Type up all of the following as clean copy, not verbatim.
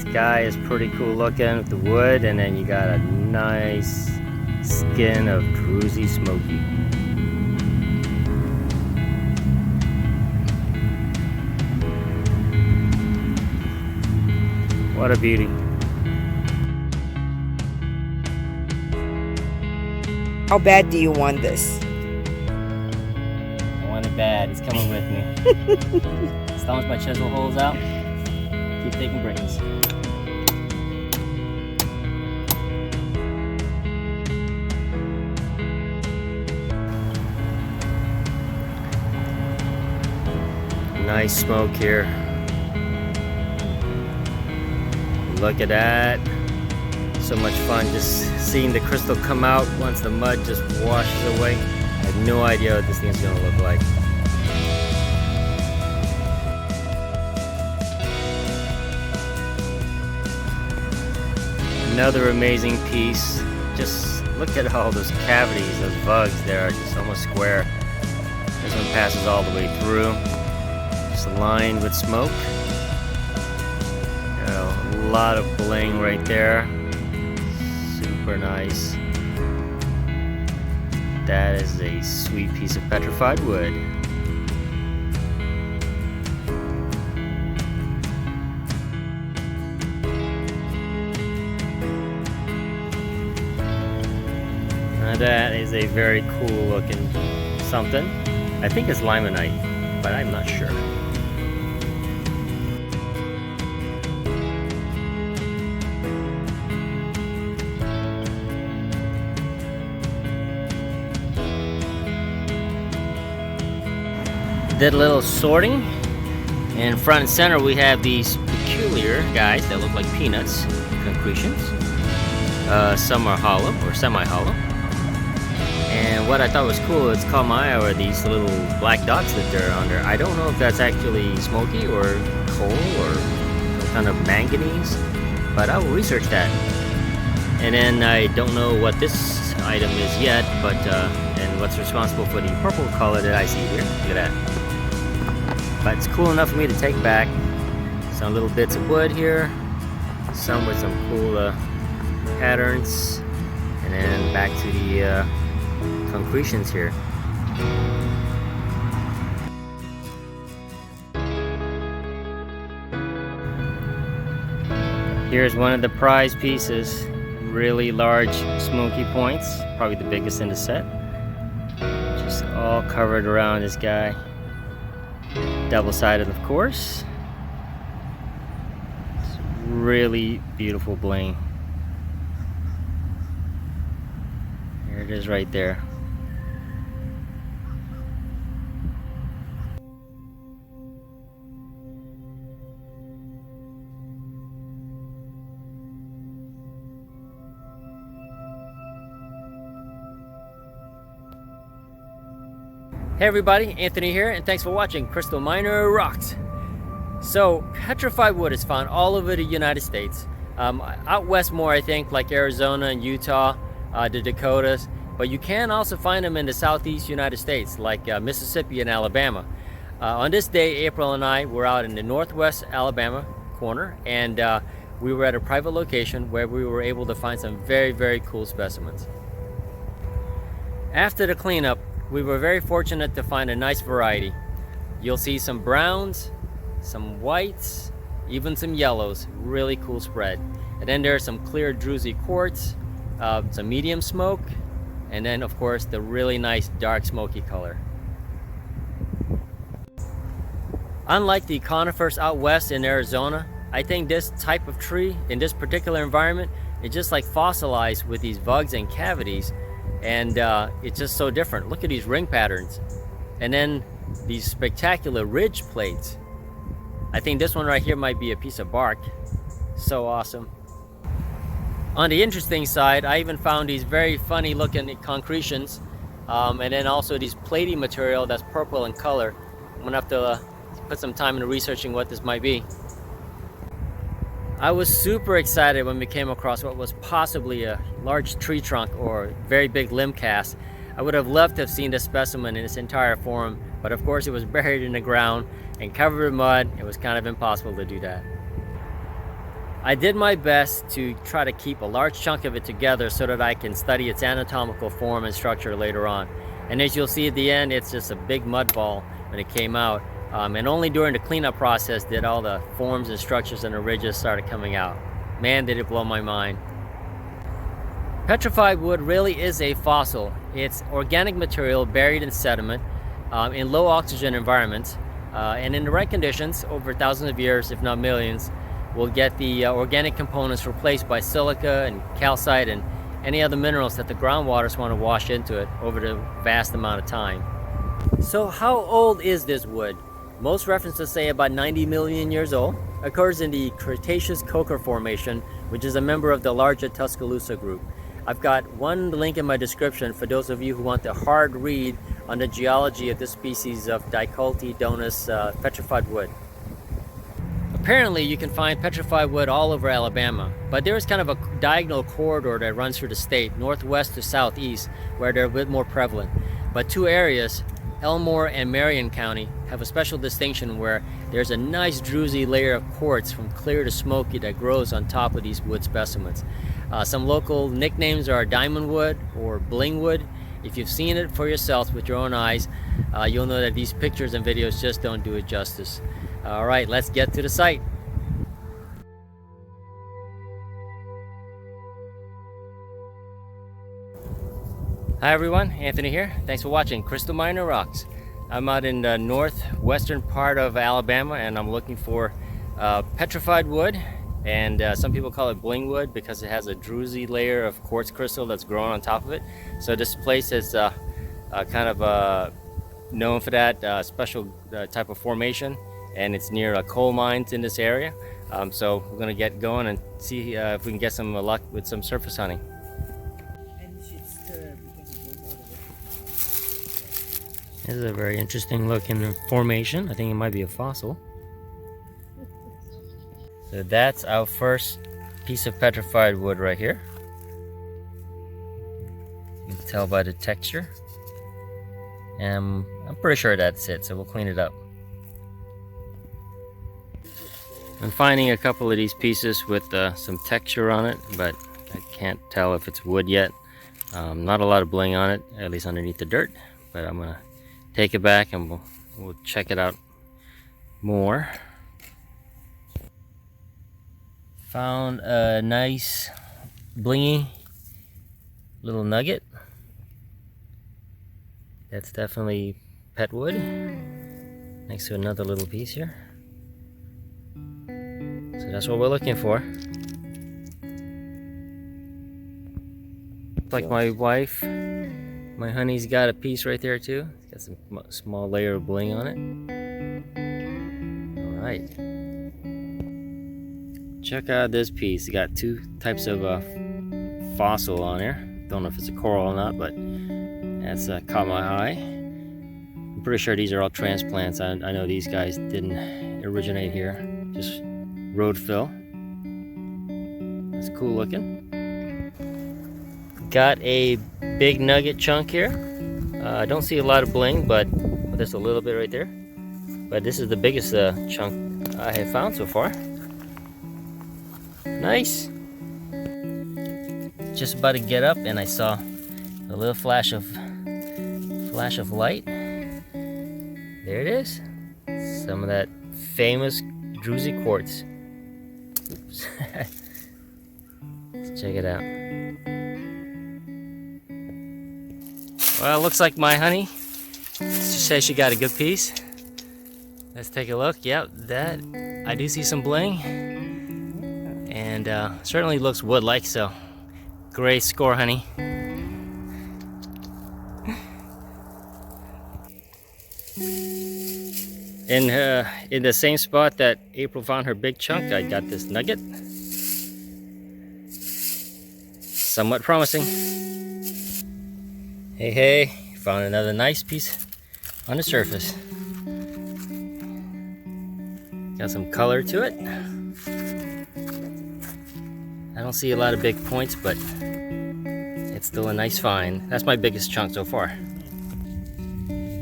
sky is pretty cool looking with the wood, and then you got a nice skin of druzy smoky. What a beauty. How bad do you want this? I want it bad. It's coming with me. As long as my chisel holds out, keep taking breaks. Nice smoke here. Look at that. So much fun just seeing the crystal come out once the mud just washes away. I have no idea what this thing's gonna look like. Another amazing piece. Just look at all those cavities, those vugs there are just almost square. This one passes all the way through. Just lined with smoke. A lot of bling right there. Super nice. That is a sweet piece of petrified wood. Now that is a very cool looking something. I think it's limonite, but I'm not sure. Did a little sorting, and front and center we have these peculiar guys that look like peanuts, concretions. Some are hollow or semi-hollow, and what I thought was cool, it's caught my eye, are these little black dots that they're under. I don't know if that's actually smoky or coal or some kind of manganese, but I will research that. And then I don't know what this item is yet, but and what's responsible for the purple color that I see here. Look at that. But it's cool enough for me to take back. Some little bits of wood here, some with some cool patterns, and then back to the concretions here. Here's one of the prize pieces. Really large smoky points, probably the biggest in the set. Just all covered around this guy. Double-sided, of course. It's really beautiful bling. There it is right there. Hey everybody, Anthony here, and thanks for watching Crystal Miner Rocks. So, petrified wood is found all over the United States. Out west more, I think, like Arizona and Utah, the Dakotas. But you can also find them in the southeast United States, like Mississippi and Alabama. On this day, April and I were out in the northwest Alabama corner, and we were at a private location where we were able to find some very, very cool specimens. After the cleanup, we were very fortunate to find a nice variety. You'll see some browns, some whites, even some yellows. Really cool spread. And then there's some clear druzy quartz, some medium smoke, and then of course the really nice dark smoky color. Unlike the conifers out west in Arizona, I think this type of tree in this particular environment is just like fossilized with these vugs and cavities. And it's just so different. Look at these ring patterns, and then these spectacular ridge plates. I think this one right here might be a piece of bark. So awesome. On the interesting side, I even found these very funny looking concretions, and then also these platy material that's purple in color. I'm gonna have to put some time into researching what this might be. I was super excited when we came across what was possibly a large tree trunk or very big limb cast. I would have loved to have seen this specimen in its entire form, but of course it was buried in the ground and covered with mud. It was kind of impossible to do that. I did my best to try to keep a large chunk of it together so that I can study its anatomical form and structure later on. And as you'll see at the end, it's just a big mud ball when it came out. And only during the cleanup process did all the forms and structures and the ridges started coming out. Man, did it blow my mind. Petrified wood really is a fossil. It's organic material buried in sediment in low oxygen environments. And in the right conditions, over thousands of years, if not millions, we'll get the organic components replaced by silica and calcite and any other minerals that the groundwaters want to wash into it over the vast amount of time. So how old is this wood? Most references say about 90 million years old. Occurs in the Cretaceous Coker Formation, which is a member of the larger Tuscaloosa group. I've got one link in my description for those of you who want the hard read on the geology of this species of Dicotyledonous petrified wood. Apparently you can find petrified wood all over Alabama, but there is kind of a diagonal corridor that runs through the state, northwest to southeast, where they're a bit more prevalent. But two areas, Elmore and Marion County, have a special distinction where there's a nice druzy layer of quartz from clear to smoky that grows on top of these wood specimens. Some local nicknames are diamond wood or bling wood. If you've seen it for yourself with your own eyes, you'll know that these pictures and videos just don't do it justice. All right, let's get to the site. Hi everyone, Anthony here. Thanks for watching Crystal Miner Rocks. I'm out in the northwestern part of Alabama and I'm looking for petrified wood, and some people call it bling wood because it has a druzy layer of quartz crystal that's growing on top of it. So this place is kind of known for that special type of formation, and it's near coal mines in this area. So we're gonna get going and see if we can get some luck with some surface hunting. This is a very interesting looking formation. I think it might be a fossil. So that's our first piece of petrified wood right here. You can tell by the texture. And I'm pretty sure that's it, so we'll clean it up. I'm finding a couple of these pieces with some texture on it, but I can't tell if it's wood yet. Not a lot of bling on it, at least underneath the dirt, but I'm gonna take it back and we'll check it out more. Found a nice blingy little nugget. That's definitely pet wood. Next to another little piece here. So that's what we're looking for. Like my wife, my honey's got a piece right there too. It's got some small layer of bling on it. All right. Check out this piece. It got two types of fossil on there. Don't know if it's a coral or not, but that's caught my eye. I'm pretty sure these are all transplants. I know these guys didn't originate here. Just road fill. That's cool looking. Got a big nugget chunk here. I don't see a lot of bling, but there's a little bit right there. But this is the biggest chunk I have found so far. Nice. Just about to get up and I saw a little flash of light. There it is. Some of that famous druzy quartz. Oops. Let's check it out. Well, it looks like my honey. She says she got a good piece. Let's take a look. Yep, that I do see some bling, and certainly looks wood-like. So, great score, honey. In the same spot that April found her big chunk, I got this nugget. Somewhat promising. Hey, found another nice piece on the surface. Got some color to it. I don't see a lot of big points, but it's still a nice find. That's my biggest chunk so far.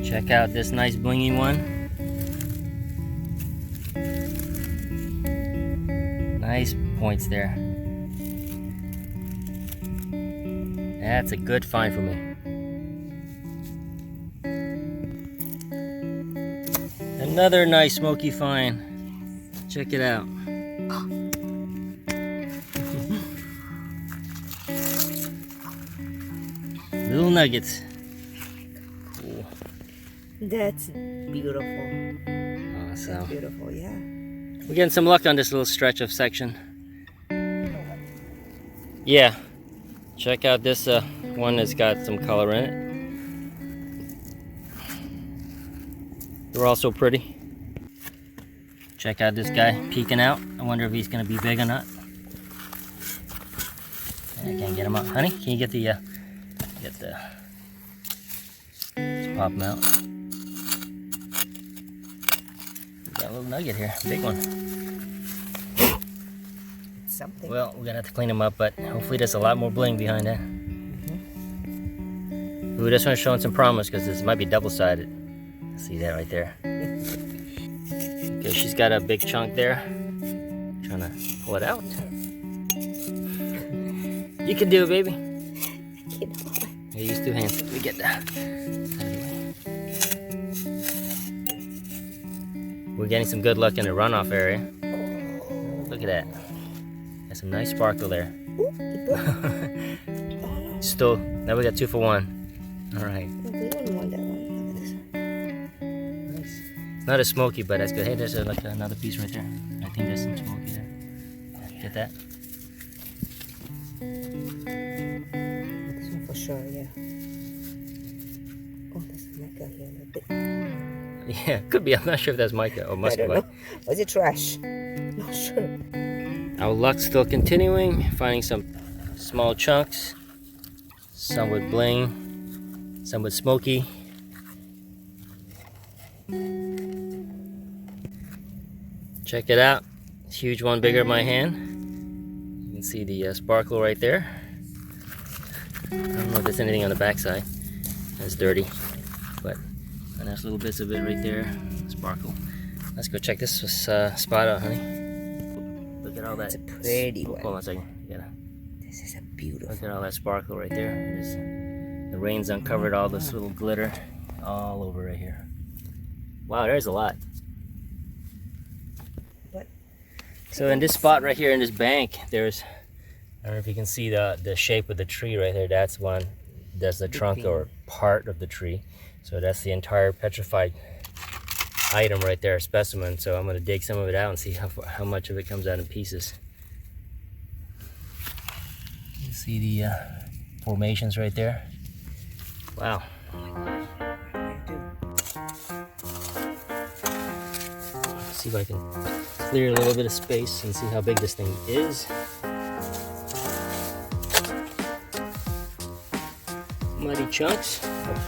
Check out this nice blingy one. Nice points there. That's a good find for me. Another nice smoky find. Check it out. Little nuggets. Cool. That's beautiful. Awesome. That's beautiful, yeah. We're getting some luck on this little stretch of section. Yeah. Check out this one that's got some color in it. They're all so pretty. Check out this guy peeking out. I wonder if he's gonna be big or not. I can't get him up. Honey, can you get the let's pop him out. We got a little nugget here, big one. It's something. Well, we're gonna have to clean him up, but hopefully there's a lot more bling behind that. Ooh, this one's showing some promise because this might be double-sided. See that right there? Okay, she's got a big chunk there. Trying to pull it out. You can do it, baby. You use two hands. Let me get that. We're getting some good luck in the runoff area. Look at that. Got some nice sparkle there. Still, now we got 2 for 1. All right. We don't want that one. Nice. It's not as smoky, but that's good. Hey, there's like another piece right there. I think there's some smoky there. Get that? This one for sure, yeah. Oh, there's mica here a little bit. Yeah, could be. I'm not sure if that's mica or I don't muscovite. know. Or is it trash? Not sure. Our luck's still continuing, finding some small chunks, some with bling, some with smoky. Check it out. Huge one, bigger than my hand. You can see the sparkle right there. I don't know if there's anything on the backside. That's dirty, but nice little bits of it right there. Sparkle. Let's go check this spot out, honey. Look at all that. It's a pretty one. Hold on a second. This is a beautiful. Look at all that sparkle right there. The rain's uncovered all this little glitter all over right here. Wow, there's a lot. What? So in this spot right here in this bank, there's, I don't know if you can see the shape of the tree right there. That's the trunk or part of the tree. So that's the entire petrified item right there, specimen. So I'm going to dig some of it out and see how much of it comes out in pieces. You see the formations right there. Wow. See if I can clear a little bit of space and see how big this thing is. Mighty chunks of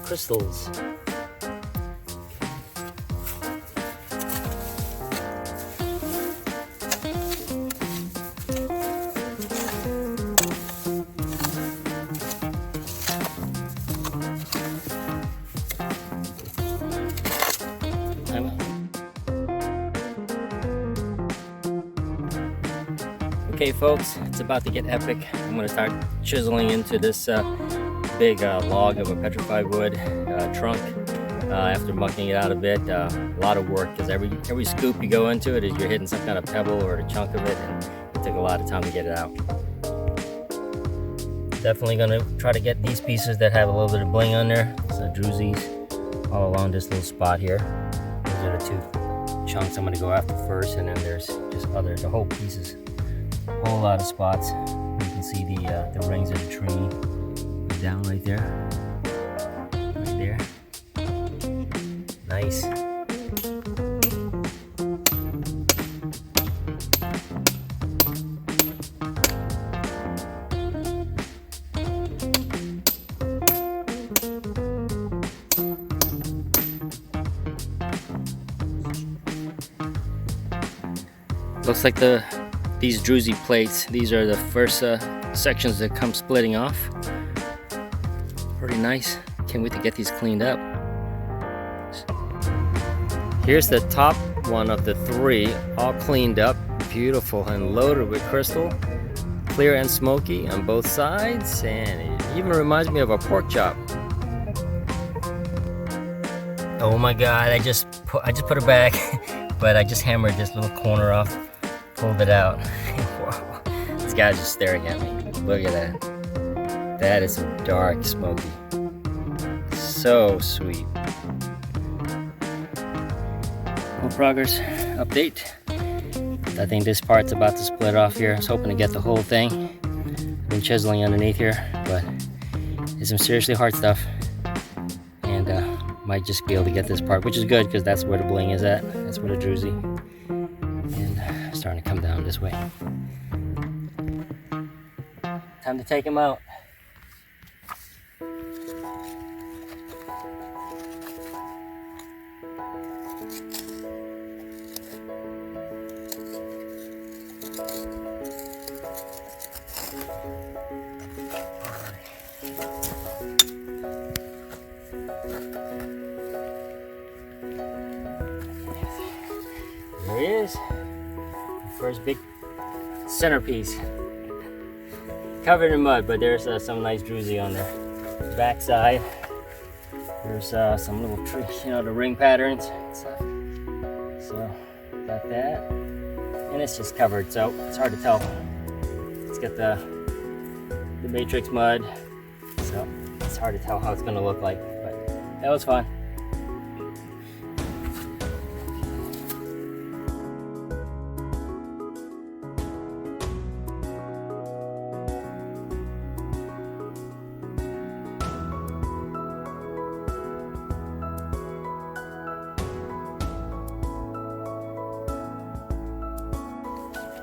crystals. Okay folks, it's about to get epic. I'm going to start chiseling into this big log of a petrified wood trunk after mucking it out a bit. A lot of work because every scoop you go into it is you're hitting some kind of pebble or a chunk of it, and it took a lot of time to get it out. Definitely going to try to get these pieces that have a little bit of bling on there. So drusies all along this little spot here. Those are the 2 chunks I'm going to go after first, and then there's just the whole pieces. Whole lot of spots. You can see the rings of the tree down right there. Right there. Nice. Looks like these druzy plates, these are the first sections that come splitting off. Pretty nice. Can't wait to get these cleaned up. Here's the top one of the 3, all cleaned up, beautiful and loaded with crystal, clear and smoky on both sides, and it even reminds me of a pork chop. Oh my God! I just put it back, but I just hammered this little corner off, pulled it out. Wow. This guy's just staring at me. Look at that. That is some dark smoky. So sweet. Well, progress update. I think this part's about to split off here. I was hoping to get the whole thing. I've been chiseling underneath here, but it's some seriously hard stuff. And might just be able to get this part, which is good because that's where the bling is at. That's where the druzy. And it's starting to come down this way. Time to take him out. There he is, the first big centerpiece. Covered in mud, but there's some nice druzy on there. Backside, there's some little tree, the ring patterns and stuff. So, got that. And it's just covered, so it's hard to tell. It's got the matrix mud, so it's hard to tell how it's gonna look like, but that was fun.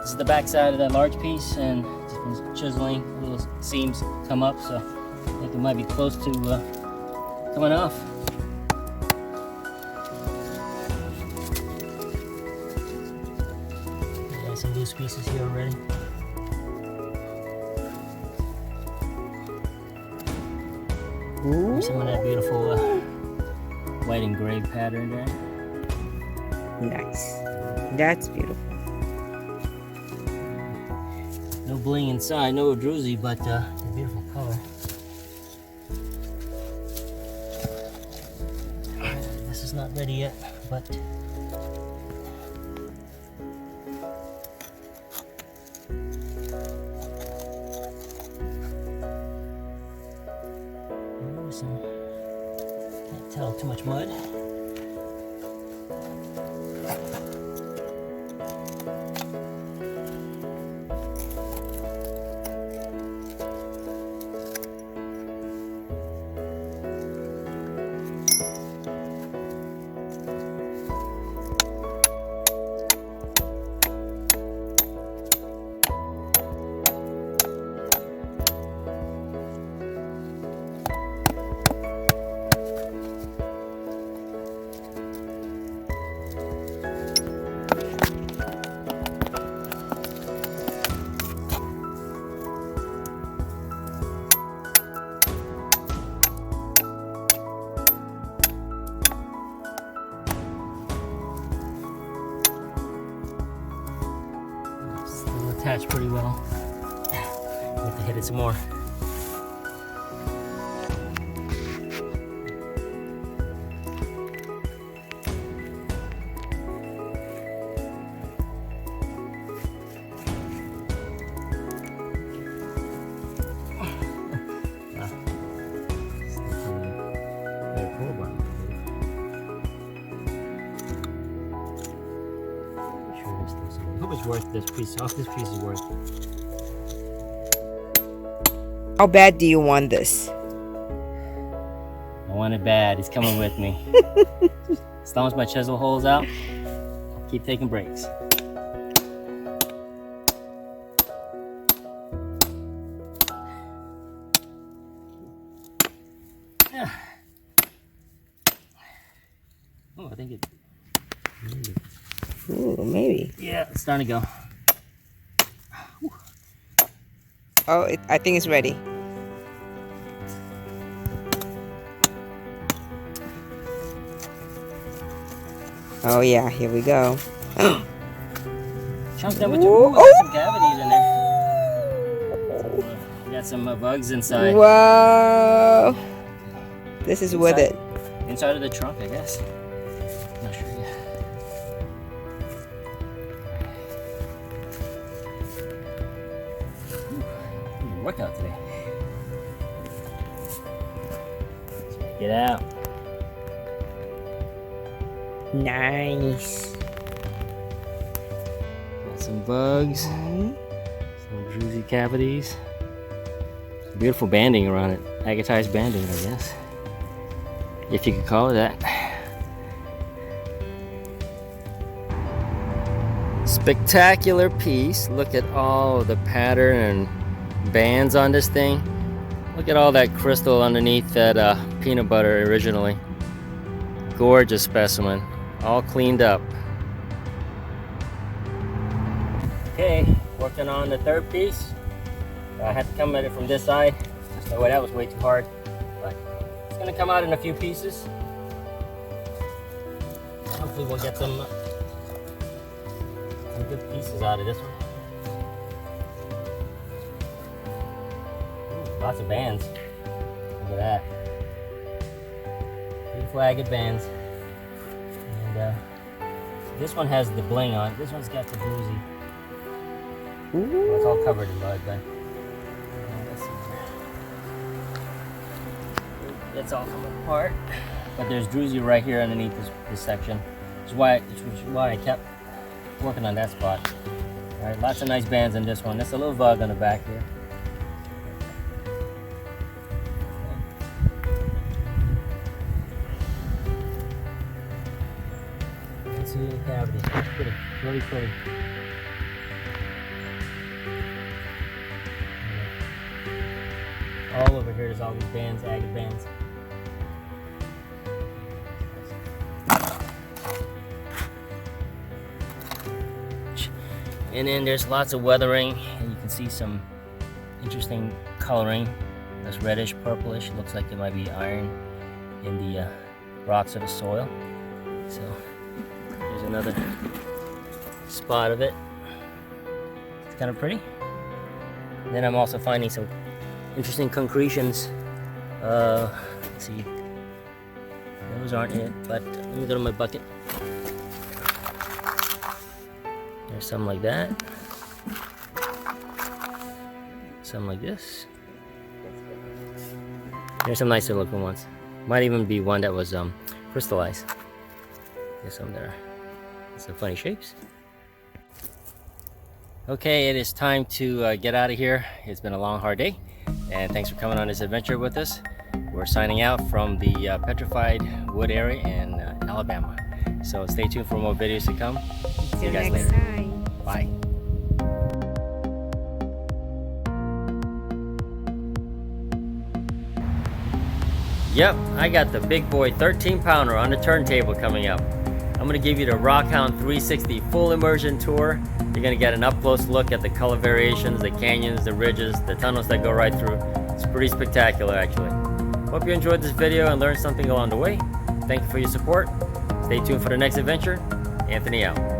This is the back side of that large piece, and just been chiseling. Little seams come up, so I think it might be close to coming off. Got some loose pieces here already. Some of that beautiful white and gray pattern there. Nice. That's beautiful. No bling inside, no druzy, but a beautiful color. This is not ready yet, but there's some, can't tell too much mud. Attached pretty well. Have to hit it some more. How much worth this piece? Off this piece is worth. How bad do you want this? I want it bad. He's coming with me. As long as my chisel holds out, I'll keep taking breaks. Yeah. Oh, I think it. Ooh, maybe. Yeah, it's starting to go. Oh, I think it's ready. Oh yeah, here we go. chunk number 2. Ooh, we got some cavities in there. We got some bugs inside. Wow. This is with it. Inside of the trunk, I guess. Not sure yet. Ooh, workout today. Get out. Nice. Got some bugs. Some druzy cavities. Beautiful banding around it. Agatized banding, I guess. If you could call it that. Spectacular piece. Look at all the pattern and bands on this thing. Look at all that crystal underneath that peanut butter originally. Gorgeous specimen. All cleaned up. Okay, working on the third piece. I had to come at it from this side. No way, that was way too hard. But it's gonna come out in a few pieces. Hopefully we'll get some good pieces out of this one. Ooh, lots of bands. Look at that. Beautiful agate bands. And this one has the bling on it. This one's got the bluesy. Well, it's all covered in mud, but let's see. It's all coming apart. But there's druzy right here underneath this section. Which is why I kept working on that spot. All right, lots of nice bands in this one. There's a little bug on the back here. Let's see the cavity. It's pretty, really pretty. All over here, there's all these bands, agate bands. And then there's lots of weathering, and you can see some interesting coloring. That's reddish, purplish. Looks like it might be iron in the rocks of the soil. So there's another spot of it. It's kind of pretty. And then I'm also finding some interesting concretions. Let's see. Those aren't it, but let me go to my bucket. There's some like that. Some like this. There's some nicer looking ones. Might even be one that was crystallized. There's some there. Some funny shapes. Okay, it is time to get out of here. It's been a long, hard day. And thanks for coming on this adventure with us. We're signing out from the Petrified wood area in Alabama. So stay tuned for more videos to come. See you guys later. Time. Bye. Yep, I got the big boy 13-pounder on the turntable coming up. I'm gonna give you the Rockhound 360 full immersion tour. You're gonna get an up-close look at the color variations, the canyons, the ridges, the tunnels that go right through. It's pretty spectacular, actually. Hope you enjoyed this video and learned something along the way. Thank you for your support. Stay tuned for the next adventure. Anthony out.